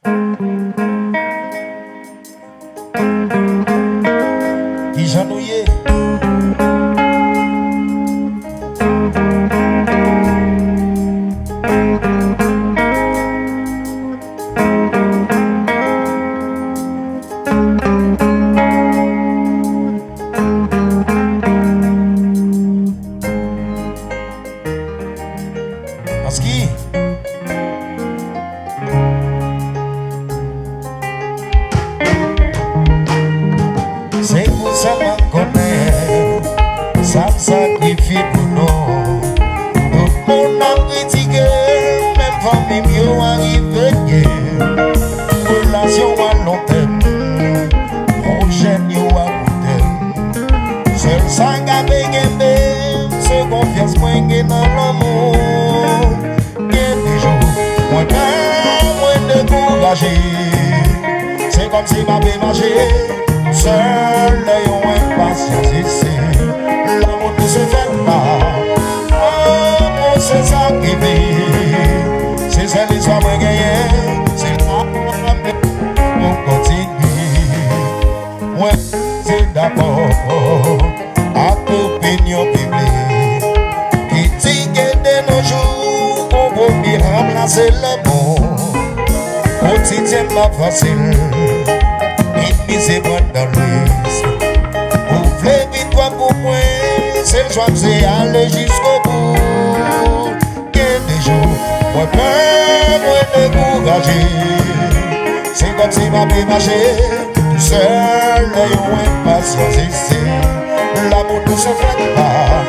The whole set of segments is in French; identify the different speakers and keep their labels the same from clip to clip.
Speaker 1: Qui j'ennuie? Parce que c'est pour ça qu'on connaît, ça me sacrifie pour nous. Tout le monde a critiqué, même famille mieux arrivé. Relation à long terme, projet mieux à court terme. Seul ça qu'a gagné, c'est confiance moins que dans l'amour. Et des jours, moins peur, moins découragé. C'est comme si ma vie marchait. Seul ayant impatience ici, l'amour ne se fait pas. L'amour c'est ça qui vit. C'est celle l'histoire moi gagner. C'est l'amour on continue. Moi c'est d'accord à l'opinion publique qui dit que de nos jours on peut bien remplacer l'amour. Quotidien pas facile. C'est bon dans l'ouest. Ouvrez vite toi pour moi. C'est le choix que c'est aller jusqu'au bout. Il y a des jours, moi peur, moi découragé. C'est comme si ma vie marchait. Tout seul, ayant impatience ici. L'amour ne se fait pas.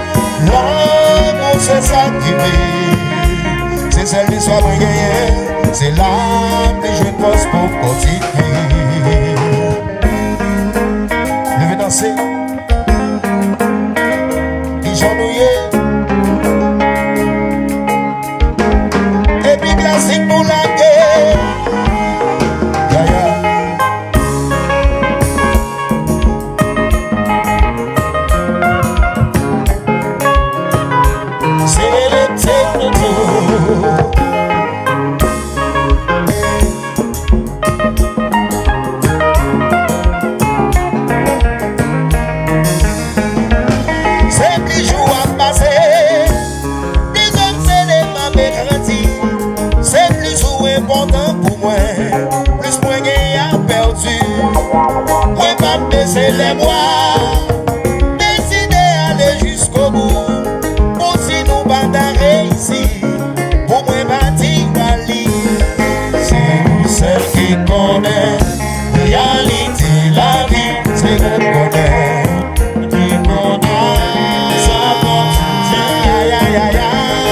Speaker 1: L'amour c'est ça qui vit. C'est celle qui soit gagnée. C'est l'âme que je pose pour continuer. Levez danser. Qui j'ennuyé. Et puis classique pour la guerre. Yaya. C'est le techno. Important pour moi, plus moi a perdu. Moi pas baisser les bras, décider aller jusqu'au bout. Pour si nous pas réussir, pour moi pas dire Ali. C'est vous celle qui connaît réalité, la vie, c'est vous connaît. Qui connaît ça continue, aïe aïe aïe aïe.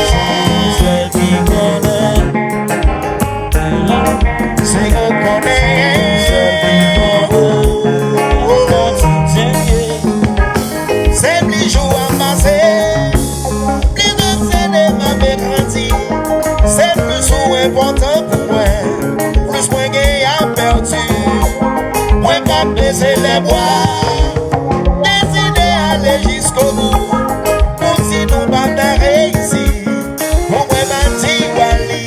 Speaker 1: C'est celle qui connaît. C'est qu'on connaît, c'est plus jour à passer, plus de cinéma grandi. C'est plus important pour moi, plus moi qui a perdu. Moi pas baisser les bras, décider aller jusqu'au bout. Pour si nous pas réussir, pour moi mentir Wally.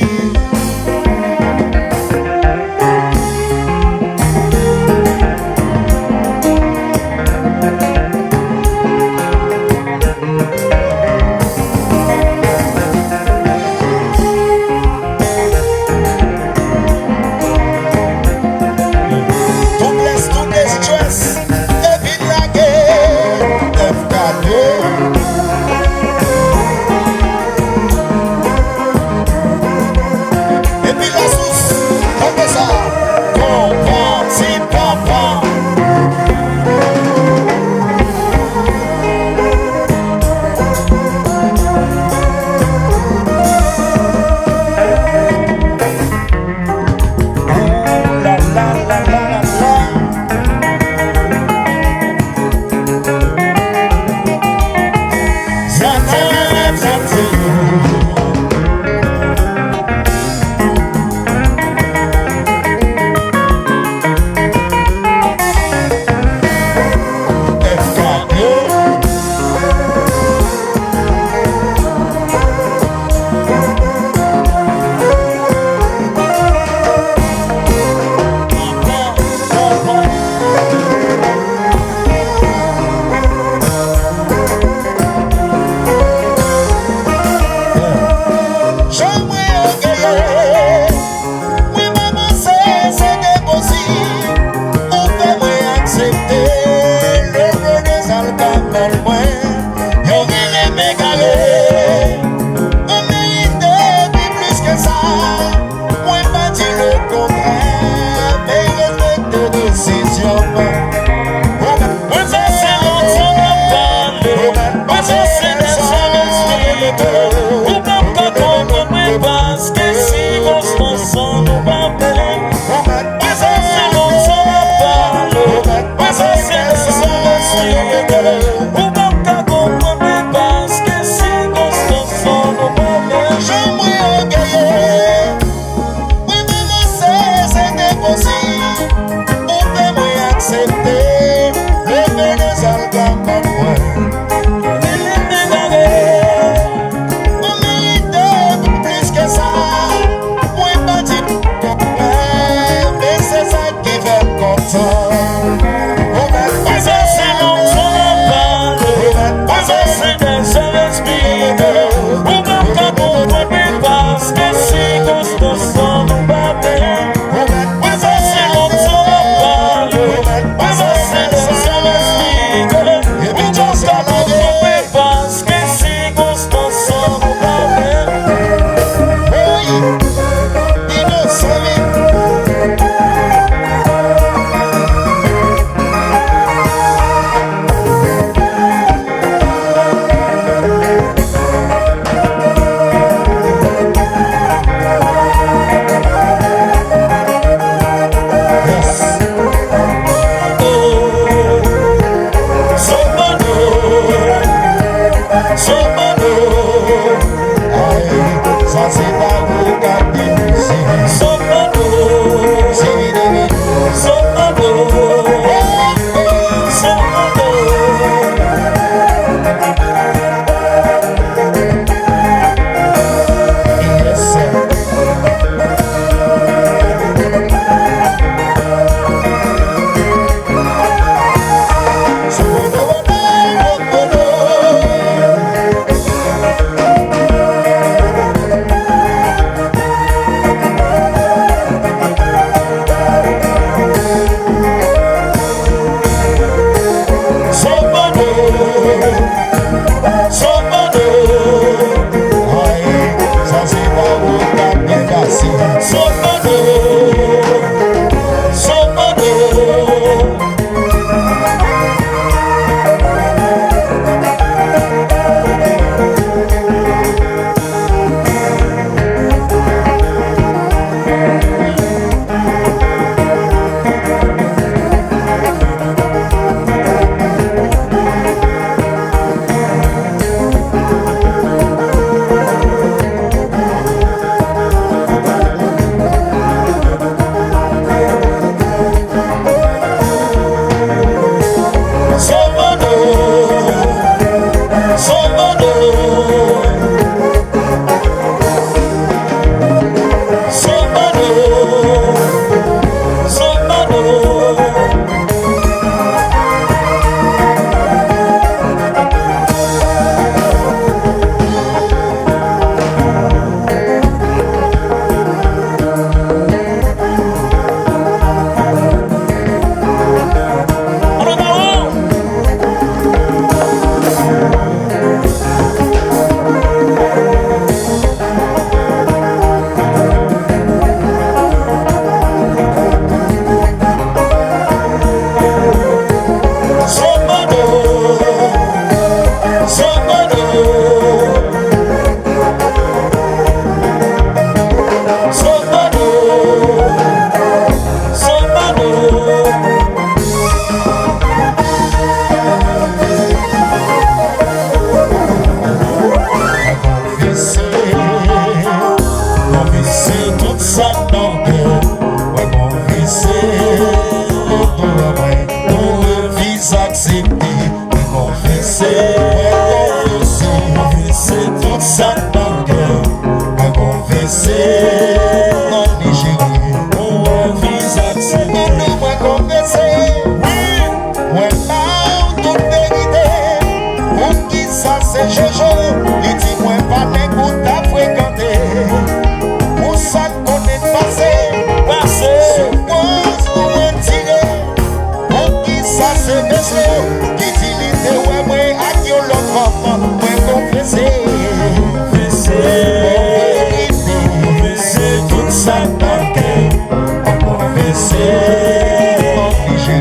Speaker 1: obligé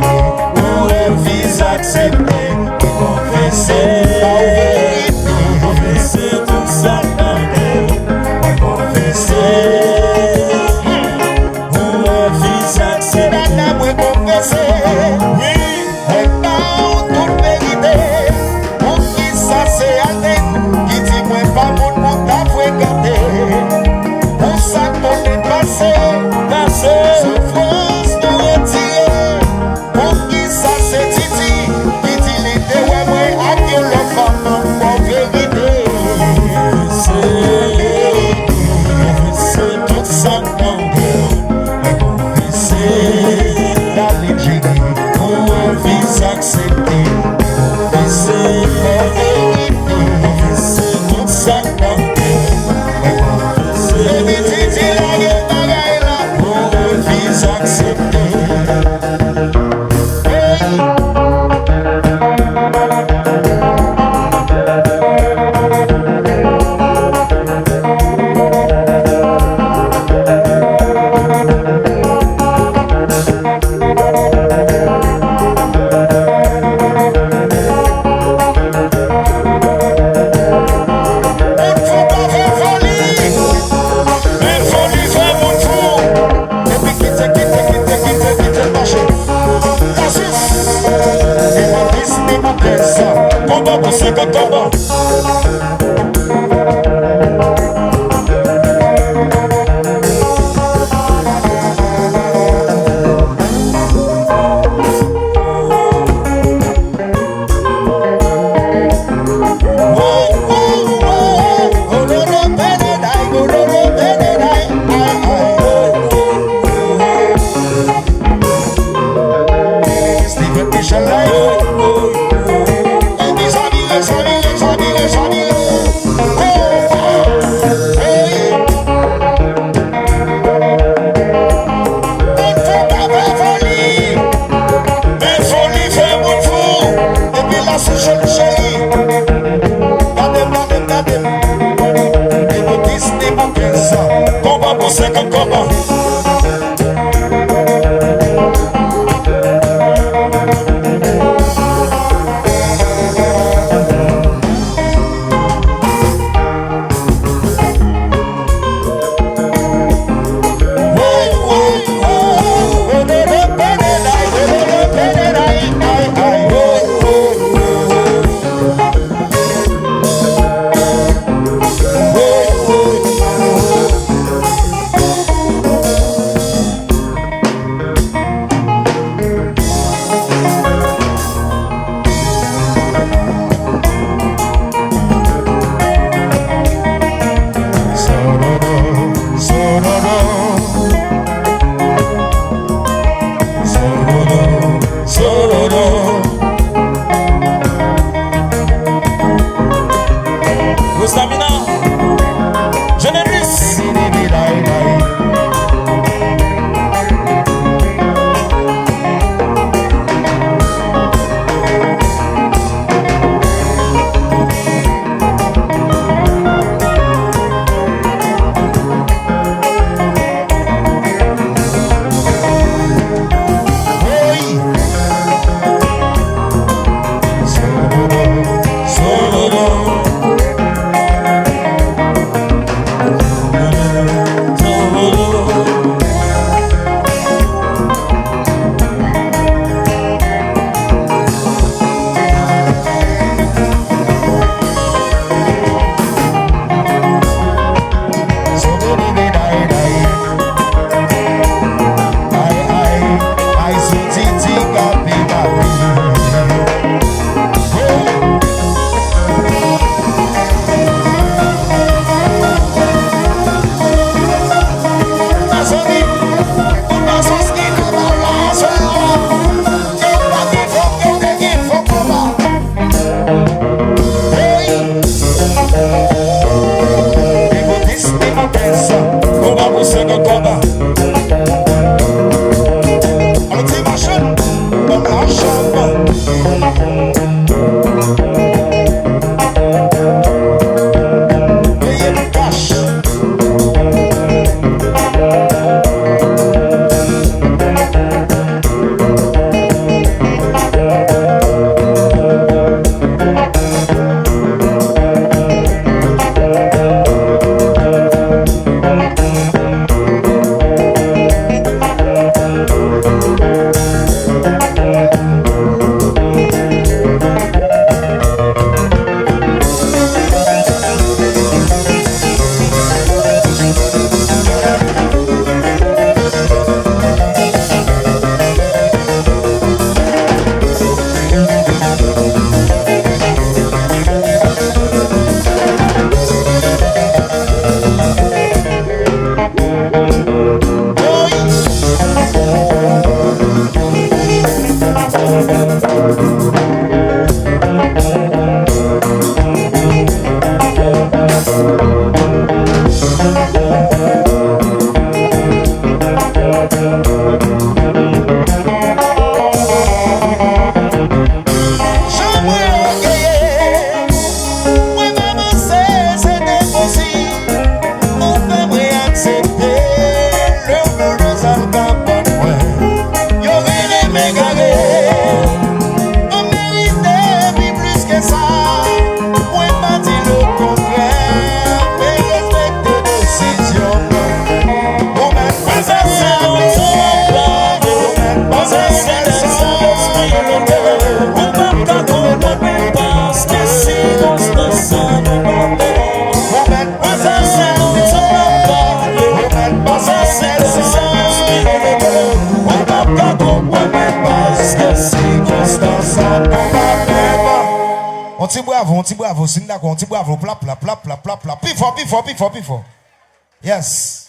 Speaker 1: pour un fils accepté, confesser tout ça dans le confesser pour un fils accepté, confesser, oui, et pas toute vérité, pour qui ça c'est à qui dit moi pas mon pour ta fréquenter. Pour ça qu'on est passé, souffrance nous retirer. Pour qui ça c'est Titi, qui dit l'été, ouais, ouais, à qui on le femme, pour vérité. C'est tout ça qu'on veut, confesser, d'aller On t'y bravo, c'est d'accord, on t'y bravo, pla, pla, pla, pla, pla, pla, plus fort, plus fort, plus fort, plus fort. Yes.